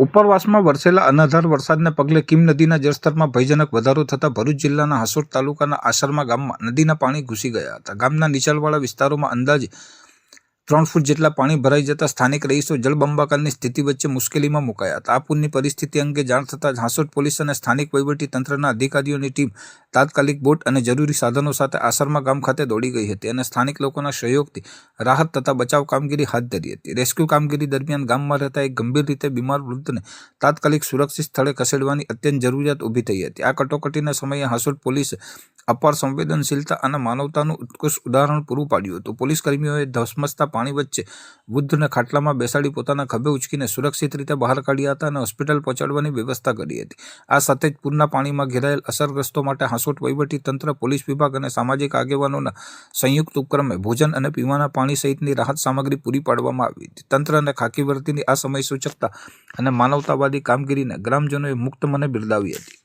ઉપરવાસમાં વરસેલા અનધાર વરસાદને પગલે કીમ નદીના જળસ્તરમાં ભયજનક વધારો થતાં ભરૂચ જિલ્લાના હાસોટ તાલુકાના આસરમા ગામમાં નદીના પાણી ઘૂસી ગયા હતા. ગામના નીચાણવાળા વિસ્તારોમાં અંદાજે 3 ફૂટ જેટલા પાણી ભરાઈ જતા સ્થાનિક રહીશો જળબંબાકારની સ્થિતિ વચ્ચે મુશ્કેલીમાં મુકાયા હતા. આ પૂરની પરિસ્થિતિ અંગે જાણ થતાં હાસોટ પોલીસ અને સ્થાનિક વહીવટી તંત્રના અધિકારીઓની ટીમ તાત્કાલિક બોટ અને જરૂરી સાધનો સાથે આસરમા ગામ ખાતે દોડી ગઈ હતી અને સ્થાનિક લોકોના સહયોગથી રાહત તથા બચાવ કામગીરી હાથ ધરી હતી. રેસ્ક્યુ કામગીરી દરમિયાન ગામમાં રહેતા એક ગંભીર રીતે બીમાર વૃદ્ધને તાત્કાલિક સુરક્ષિત સ્થળે ખસેડવાની અત્યંત જરૂરિયાત ઊભી થઈ હતી. આ કટોકટીના સમયે હાસોટ પોલીસે અપાર સંવેદનશીલતા અને માનવતાનું ઉત્કૃષ્ટ ઉદાહરણ પૂરું પાડ્યું હતું. પોલીસ કર્મીઓએ ધસમસતા પાણી વચ્ચે વૃદ્ધને ખાટલામાં બેસાડી પોતાના ખભે ઉચકીને સુરક્ષિત રીતે બહાર કાઢ્યા હતા અને હોસ્પિટલ પહોંચાડવાની વ્યવસ્થા કરી હતી. આ સાથે જ પૂરના પાણીમાં ઘેરાયેલ અસરગ્રસ્તો માટે હાસોટ વહીવટી તંત્ર, પોલીસ વિભાગ અને સામાજિક આગેવાનોના સંયુક્ત ઉપક્રમે ભોજન અને પીવાના પાણી સહિતની રાહત સામગ્રી પૂરી પાડવામાં આવી હતી. તંત્ર અને ખાકી વર્દીની આ સમય સૂચકતા અને માનવતાવાદી કામગીરીને ગ્રામજનોએ મુક્ત મને બિરદાવી હતી.